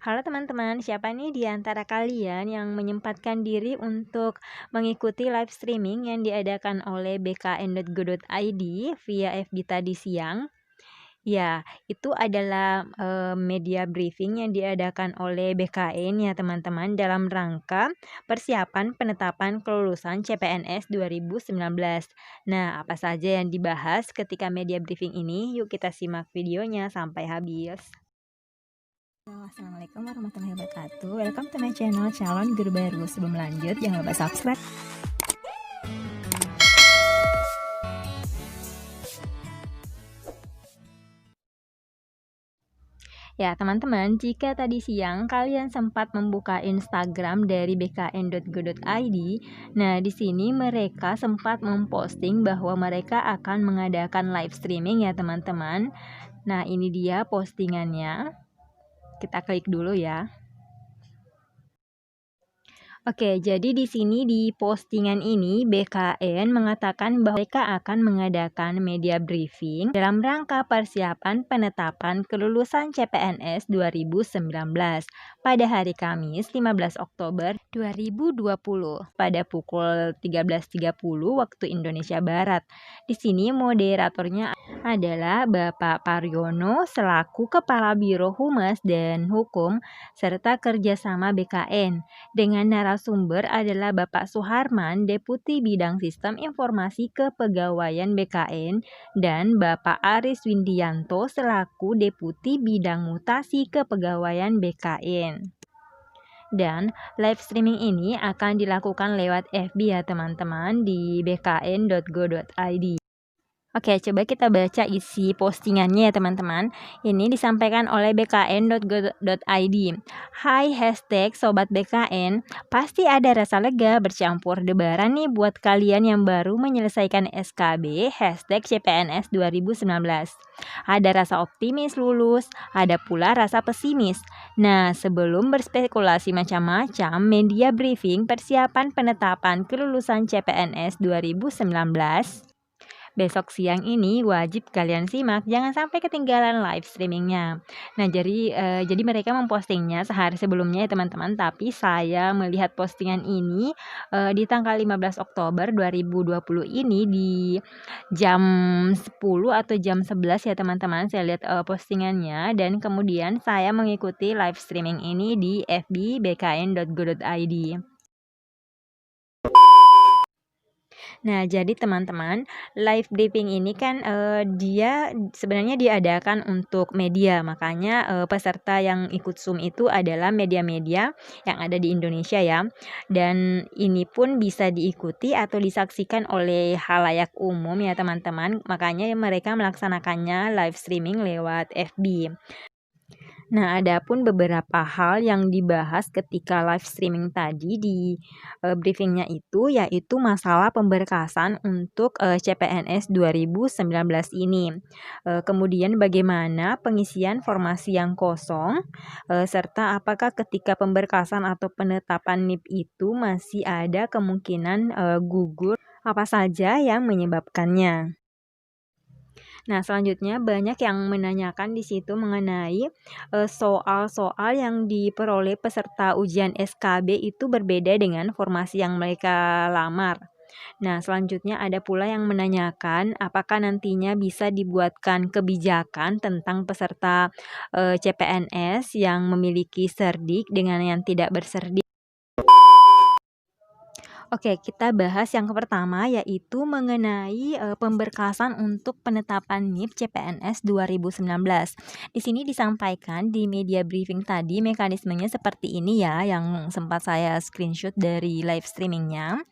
Halo teman-teman, siapa nih di antara kalian yang menyempatkan diri untuk mengikuti live streaming yang diadakan oleh bkn.go.id via FB tadi siang? Ya, itu adalah media briefing yang diadakan oleh BKN ya teman-teman dalam rangka persiapan penetapan kelulusan CPNS 2019. Nah, apa saja yang dibahas ketika media briefing ini? Yuk kita simak videonya sampai habis. Assalamualaikum warahmatullahi wabarakatuh. Welcome to my channel calon guru baru. Sebelum lanjut jangan lupa subscribe. Ya, teman-teman, jika tadi siang kalian sempat membuka Instagram dari bkn.go.id, nah di sini mereka sempat memposting bahwa mereka akan mengadakan live streaming ya, teman-teman. Nah, ini dia postingannya. Kita klik dulu ya. Oke, jadi di sini di postingan ini BKN mengatakan bahwa mereka akan mengadakan media briefing dalam rangka persiapan penetapan kelulusan CPNS 2019 pada hari Kamis 15 Oktober 2020 pada pukul 13.30 waktu Indonesia Barat. Di sini moderatornya adalah Bapak Paryono selaku Kepala Biro Humas dan Hukum serta Kerjasama BKN. Dengan narasumber adalah Bapak Suharman, Deputi Bidang Sistem Informasi Kepegawaian BKN, dan Bapak Aris Windianto selaku Deputi Bidang Mutasi Kepegawaian BKN. Dan live streaming ini akan dilakukan lewat FB ya teman-teman di bkn.go.id. Oke, coba kita baca isi postingannya ya teman-teman. Ini disampaikan oleh bkn.go.id. Hai hashtag Sobat BKN, pasti ada rasa lega bercampur debaran nih buat kalian yang baru menyelesaikan SKB hashtag CPNS 2019. Ada rasa optimis lulus, ada pula rasa pesimis. Nah, sebelum berspekulasi macam-macam, media briefing persiapan penetapan kelulusan CPNS 2019 besok siang ini wajib kalian simak, jangan sampai ketinggalan live streamingnya. Nah, jadi mereka mempostingnya sehari sebelumnya ya teman-teman, tapi saya melihat postingan ini di tanggal 15 Oktober 2020 ini di jam 10 atau jam 11 ya teman-teman. Saya lihat postingannya dan kemudian saya mengikuti live streaming ini di FB bkn.go.id. Nah, jadi teman-teman, live briefing ini kan dia sebenarnya diadakan untuk media, makanya peserta yang ikut Zoom itu adalah media-media yang ada di Indonesia ya. Dan ini pun bisa diikuti atau disaksikan oleh halayak umum ya teman-teman, makanya mereka melaksanakannya live streaming lewat FB. Nah, ada pun beberapa hal yang dibahas ketika live streaming tadi di briefingnya itu, yaitu masalah pemberkasan untuk CPNS 2019 ini. Kemudian bagaimana pengisian formasi yang kosong, serta apakah ketika pemberkasan atau penetapan NIP itu masih ada kemungkinan gugur, apa saja yang menyebabkannya. Nah, selanjutnya banyak yang menanyakan di situ mengenai soal-soal yang diperoleh peserta ujian SKB itu berbeda dengan formasi yang mereka lamar. Nah, selanjutnya ada pula yang menanyakan apakah nantinya bisa dibuatkan kebijakan tentang peserta CPNS yang memiliki serdik dengan yang tidak berserdik. Oke, kita bahas yang pertama yaitu mengenai pemberkasan untuk penetapan NIP CPNS 2019. Di sini disampaikan di media briefing tadi mekanismenya seperti ini ya, yang sempat saya screenshot dari live streamingnya.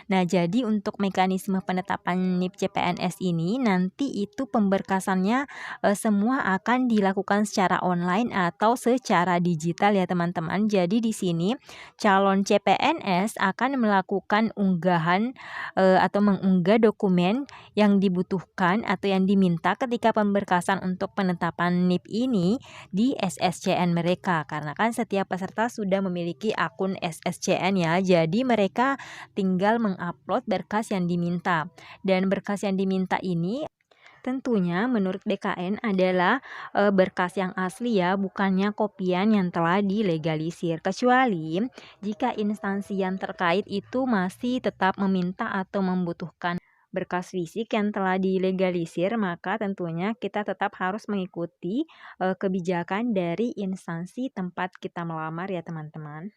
Nah, jadi untuk mekanisme penetapan NIP CPNS ini nanti itu pemberkasannya semua akan dilakukan secara online atau secara digital ya teman-teman. Jadi di sini calon CPNS akan melakukan unggahan atau mengunggah dokumen yang dibutuhkan atau yang diminta ketika pemberkasan untuk penetapan NIP ini di SSCN mereka, karena kan setiap peserta sudah memiliki akun SSCN ya, jadi mereka tinggal mengupload berkas yang diminta, dan berkas yang diminta ini Tentunya menurut BKN adalah berkas yang asli ya, bukannya kopian yang telah dilegalisir. Kecuali jika instansi yang terkait itu masih tetap meminta atau membutuhkan berkas fisik yang telah dilegalisir, maka tentunya kita tetap harus mengikuti kebijakan dari instansi tempat kita melamar ya teman-teman.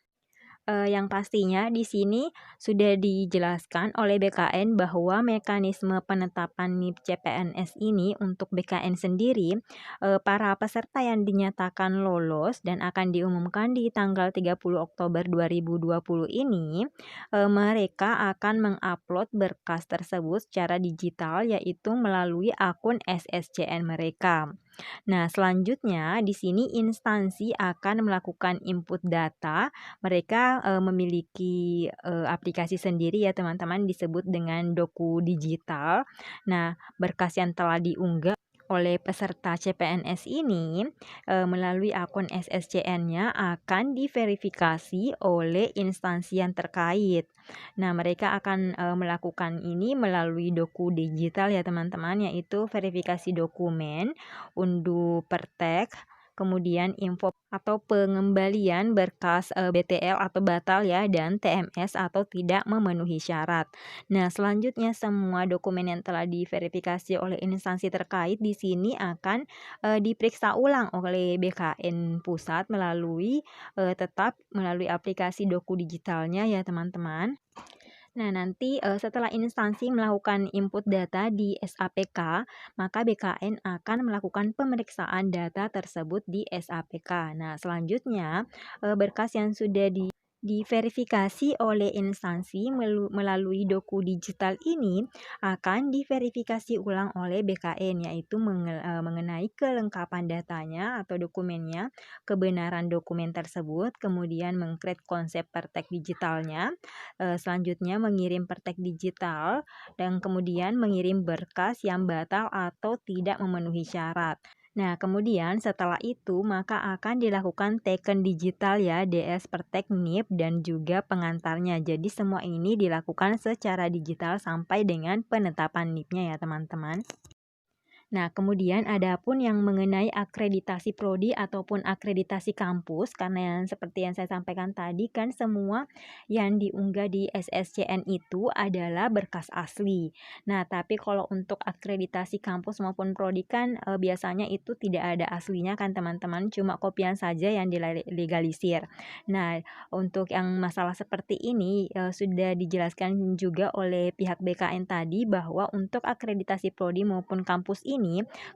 Yang pastinya di sini sudah dijelaskan oleh BKN bahwa mekanisme penetapan NIP CPNS ini untuk BKN sendiri, para peserta yang dinyatakan lolos dan akan diumumkan di tanggal 30 Oktober 2020 ini, mereka akan mengupload berkas tersebut secara digital yaitu melalui akun SSCN mereka. Nah, selanjutnya di sini instansi akan melakukan input data. Mereka memiliki aplikasi sendiri ya teman-teman, disebut dengan Doku Digital. Nah, berkas yang telah diunggah oleh peserta CPNS ini melalui akun SSCN-nya akan diverifikasi oleh instansi yang terkait. Nah, mereka akan melakukan ini melalui Doku Digital ya teman-teman, yaitu verifikasi dokumen, unduh pertek, kemudian info atau pengembalian berkas BTL atau batal ya, dan TMS atau tidak memenuhi syarat. Nah, selanjutnya semua dokumen yang telah diverifikasi oleh instansi terkait di sini akan diperiksa ulang oleh BKN Pusat tetap melalui aplikasi Doku Digitalnya ya teman-teman. Nah, nanti setelah instansi melakukan input data di SAPK, maka BKN akan melakukan pemeriksaan data tersebut di SAPK. Nah, selanjutnya berkas yang sudah diverifikasi oleh instansi melalui Doku Digital ini akan diverifikasi ulang oleh BKN, yaitu mengenai kelengkapan datanya atau dokumennya, kebenaran dokumen tersebut, kemudian mengcreate konsep pertek digitalnya, selanjutnya mengirim pertek digital, dan kemudian mengirim berkas yang batal atau tidak memenuhi syarat. Nah, kemudian setelah itu maka akan dilakukan taken digital ya, DS Pertek NIP dan juga pengantarnya. Jadi semua ini dilakukan secara digital sampai dengan penetapan NIP-nya ya teman-teman. Nah, kemudian ada pun yang mengenai akreditasi prodi ataupun akreditasi kampus, karena yang seperti yang saya sampaikan tadi kan semua yang diunggah di SSCN itu adalah berkas asli. Nah, tapi kalau untuk akreditasi kampus maupun prodi kan biasanya itu tidak ada aslinya kan teman-teman, cuma kopian saja yang dilegalisir. Nah, untuk yang masalah seperti ini sudah dijelaskan juga oleh pihak BKN tadi bahwa untuk akreditasi prodi maupun kampus ini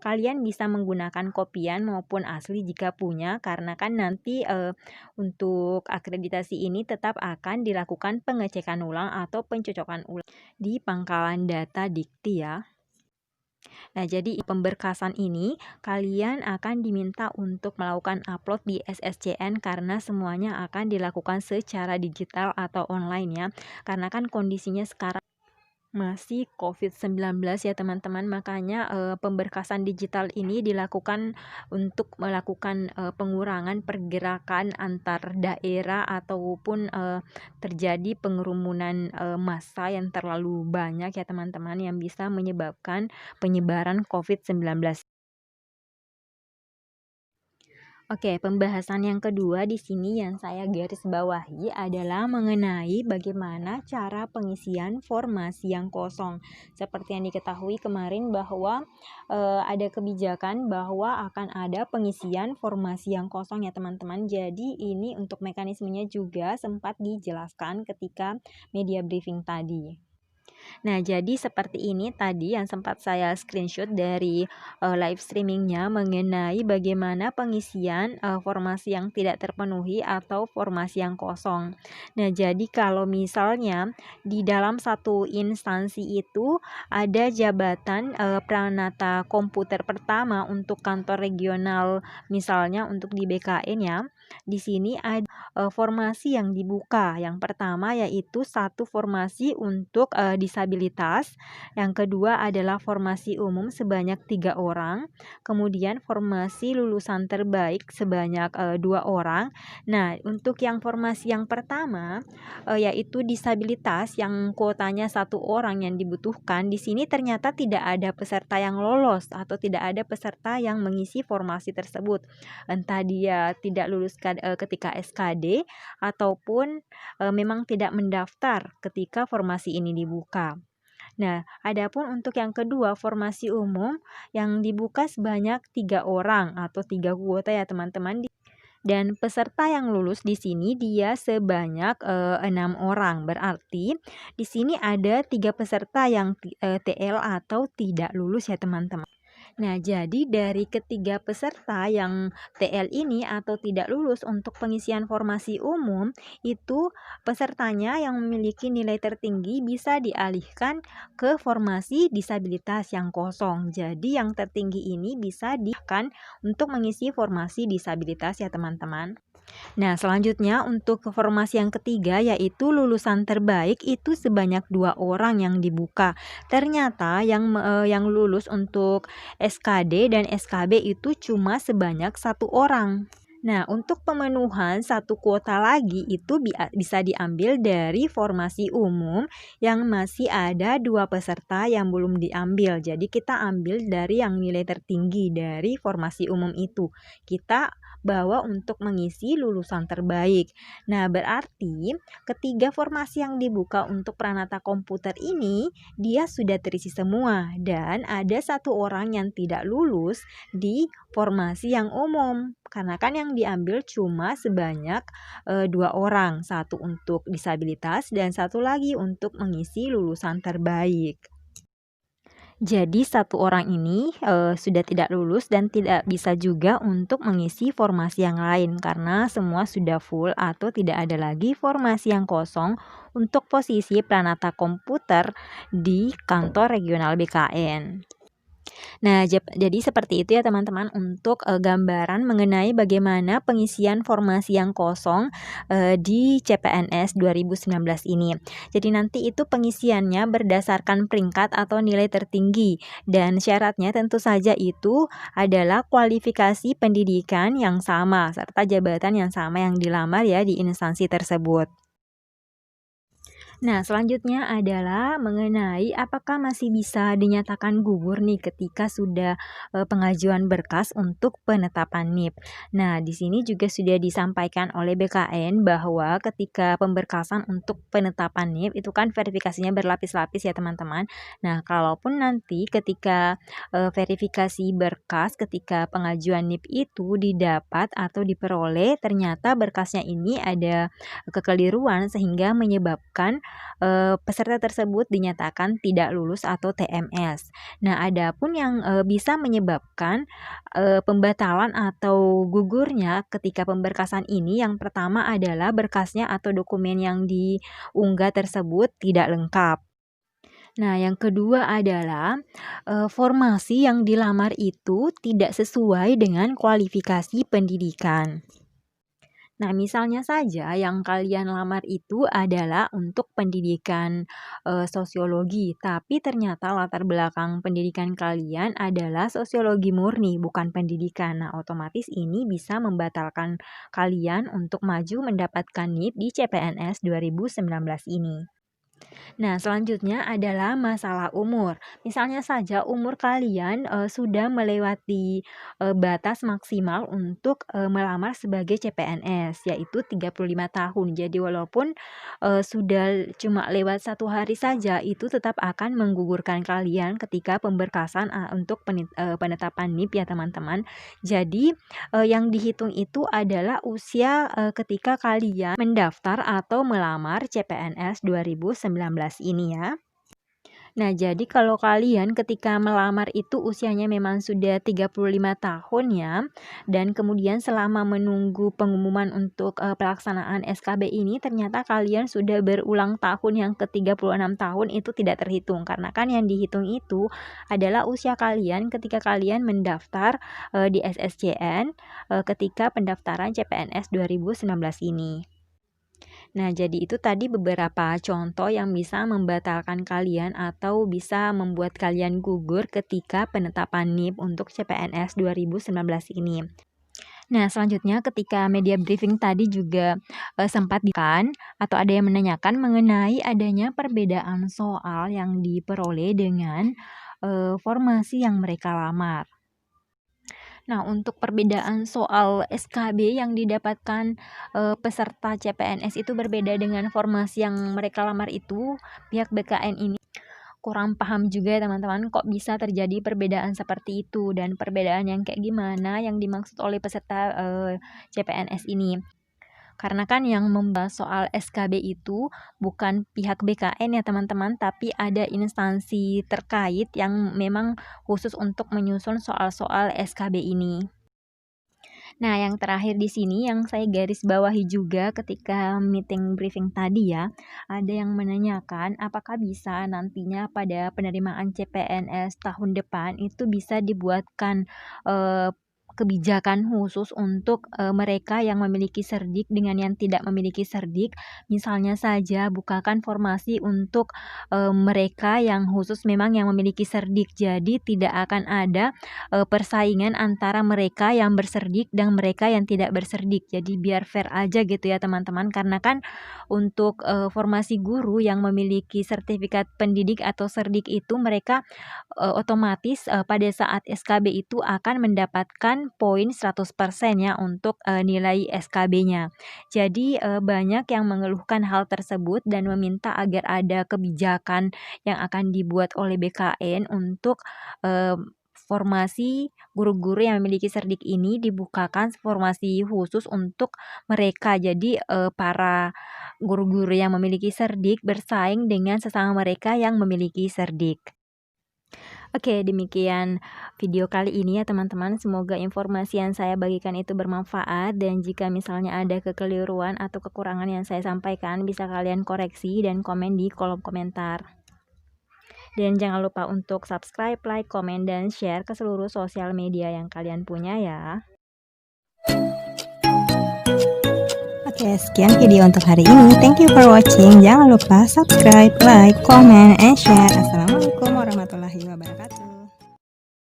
kalian bisa menggunakan kopian maupun asli jika punya, karena kan nanti untuk akreditasi ini tetap akan dilakukan pengecekan ulang atau pencocokan ulang di pangkalan data Dikti ya. Nah, jadi pemberkasan ini kalian akan diminta untuk melakukan upload di SSCN karena semuanya akan dilakukan secara digital atau online ya. Karena kan kondisinya sekarang masih COVID-19 ya teman-teman, makanya pemberkasan digital ini dilakukan untuk melakukan pengurangan pergerakan antar daerah ataupun terjadi pengerumunan massa yang terlalu banyak ya teman-teman, yang bisa menyebabkan penyebaran COVID-19. Oke, pembahasan yang kedua di sini yang saya garis bawahi adalah mengenai bagaimana cara pengisian formasi yang kosong. Seperti yang diketahui kemarin bahwa ada kebijakan bahwa akan ada pengisian formasi yang kosong ya teman-teman. Jadi ini untuk mekanismenya juga sempat dijelaskan ketika media briefing tadi. Nah, jadi seperti ini tadi yang sempat saya screenshot dari live streamingnya mengenai bagaimana pengisian formasi yang tidak terpenuhi atau formasi yang kosong. Nah, jadi kalau misalnya di dalam satu instansi itu ada jabatan pranata komputer pertama untuk kantor regional, misalnya untuk di BKN ya. Di sini ada formasi yang dibuka. Yang pertama yaitu satu formasi untuk di disabilitas. Yang kedua adalah formasi umum sebanyak 3 orang. Kemudian formasi lulusan terbaik sebanyak 2 orang. Nah, untuk yang formasi yang pertama yaitu disabilitas yang kuotanya 1 orang yang dibutuhkan. Di sini ternyata tidak ada peserta yang lolos atau tidak ada peserta yang mengisi formasi tersebut. Entah dia tidak lulus ketika SKD ataupun memang tidak mendaftar ketika formasi ini dibuka. Nah, adapun untuk yang kedua, formasi umum yang dibuka sebanyak 3 orang atau 3 kuota ya teman-teman. Dan peserta yang lulus di sini dia sebanyak 6 orang. Berarti di sini ada 3 peserta yang TL atau tidak lulus ya teman-teman. Nah, jadi dari ketiga peserta yang TL ini atau tidak lulus untuk pengisian formasi umum, itu pesertanya yang memiliki nilai tertinggi bisa dialihkan ke formasi disabilitas yang kosong. Jadi yang tertinggi ini bisa dialihkan untuk mengisi formasi disabilitas ya teman-teman. Nah, selanjutnya untuk formasi yang ketiga yaitu lulusan terbaik itu sebanyak 2 orang yang dibuka. Ternyata yang lulus untuk SKD dan SKB itu cuma sebanyak 1 orang. Nah, untuk pemenuhan 1 kuota lagi itu bisa diambil dari formasi umum yang masih ada 2 peserta yang belum diambil. Jadi kita ambil dari yang nilai tertinggi dari formasi umum itu. Kita bawa untuk mengisi lulusan terbaik. Nah, berarti ketiga formasi yang dibuka untuk Pranata Komputer ini dia sudah terisi semua dan ada 1 orang yang tidak lulus di formasi yang umum. Karena kan yang diambil cuma sebanyak 2 orang, 1 untuk disabilitas dan 1 lagi untuk mengisi lulusan terbaik. Jadi 1 orang ini sudah tidak lulus dan tidak bisa juga untuk mengisi formasi yang lain karena semua sudah full atau tidak ada lagi formasi yang kosong untuk posisi Pranata Komputer di kantor regional BKN. Nah, jadi seperti itu ya teman-teman untuk gambaran mengenai bagaimana pengisian formasi yang kosong di CPNS 2019 ini. Jadi nanti itu pengisiannya berdasarkan peringkat atau nilai tertinggi dan syaratnya tentu saja itu adalah kualifikasi pendidikan yang sama serta jabatan yang sama yang dilamar ya di instansi tersebut. Nah, selanjutnya adalah mengenai apakah masih bisa dinyatakan gugur nih ketika sudah pengajuan berkas untuk penetapan NIP. Nah, di sini juga sudah disampaikan oleh BKN bahwa ketika pemberkasan untuk penetapan NIP itu kan verifikasinya berlapis-lapis ya teman-teman. Nah, kalaupun nanti ketika verifikasi berkas ketika pengajuan NIP itu didapat atau diperoleh ternyata berkasnya ini ada kekeliruan sehingga menyebabkan peserta tersebut dinyatakan tidak lulus atau TMS. Nah, adapun yang bisa menyebabkan pembatalan atau gugurnya ketika pemberkasan ini yang pertama adalah berkasnya atau dokumen yang diunggah tersebut tidak lengkap. Nah, yang kedua adalah formasi yang dilamar itu tidak sesuai dengan kualifikasi pendidikan. Nah, misalnya saja yang kalian lamar itu adalah untuk pendidikan sosiologi, tapi ternyata latar belakang pendidikan kalian adalah sosiologi murni, bukan pendidikan. Nah, otomatis ini bisa membatalkan kalian untuk maju mendapatkan NIP di CPNS 2019 ini. Nah, selanjutnya adalah masalah umur. Misalnya saja umur kalian sudah melewati batas maksimal untuk melamar sebagai CPNS, yaitu 35 tahun. Jadi walaupun sudah cuma lewat 1 hari saja, itu tetap akan menggugurkan kalian ketika pemberkasan untuk penetapan NIP ya teman-teman. Jadi yang dihitung itu adalah usia ketika kalian mendaftar atau melamar CPNS 2019 ini ya. Nah, jadi kalau kalian ketika melamar itu usianya memang sudah 35 tahun ya, dan kemudian selama menunggu pengumuman untuk pelaksanaan SKB ini ternyata kalian sudah berulang tahun yang ke-36 tahun itu tidak terhitung karena kan yang dihitung itu adalah usia kalian ketika kalian mendaftar di SSCN ketika pendaftaran CPNS 2019 ini. Nah, jadi itu tadi beberapa contoh yang bisa membatalkan kalian atau bisa membuat kalian gugur ketika penetapan NIP untuk CPNS 2019 ini. Nah, selanjutnya ketika media briefing tadi juga sempat atau ada yang menanyakan mengenai adanya perbedaan soal yang diperoleh dengan formasi yang mereka lamar. Nah, untuk perbedaan soal SKB yang didapatkan peserta CPNS itu berbeda dengan formasi yang mereka lamar itu, pihak BKN ini kurang paham juga ya teman-teman, kok bisa terjadi perbedaan seperti itu dan perbedaan yang kayak gimana yang dimaksud oleh peserta CPNS ini. Karena kan yang membahas soal SKB itu bukan pihak BKN ya teman-teman, tapi ada instansi terkait yang memang khusus untuk menyusun soal-soal SKB ini. Nah, yang terakhir di sini yang saya garis bawahi juga ketika meeting briefing tadi ya, ada yang menanyakan apakah bisa nantinya pada penerimaan CPNS tahun depan itu bisa dibuatkan kebijakan khusus untuk mereka yang memiliki cerdik dengan yang tidak memiliki cerdik. Misalnya saja bukakan formasi untuk mereka yang khusus memang yang memiliki cerdik. Jadi tidak akan ada persaingan antara mereka yang berserdik dan mereka yang tidak berserdik. Jadi biar fair aja gitu ya teman-teman, karena kan untuk formasi guru yang memiliki sertifikat pendidik atau serdik itu mereka otomatis pada saat SKB itu akan mendapatkan poin 100% ya untuk nilai SKB-nya. Jadi banyak yang mengeluhkan hal tersebut dan meminta agar ada kebijakan yang akan dibuat oleh BKN untuk formasi guru-guru yang memiliki cerdik ini dibukakan formasi khusus untuk mereka. Jadi para guru-guru yang memiliki cerdik bersaing dengan sesama mereka yang memiliki cerdik. Oke, demikian video kali ini ya teman-teman. Semoga informasi yang saya bagikan itu bermanfaat, dan jika misalnya ada kekeliruan atau kekurangan yang saya sampaikan bisa kalian koreksi dan komen di kolom komentar. Dan jangan lupa untuk subscribe, like, komen, dan share ke seluruh sosial media yang kalian punya ya. Oke, sekian video untuk hari ini. Thank you for watching. Jangan lupa subscribe, like, comment, and share. Assalamualaikum warahmatullahi wabarakatuh.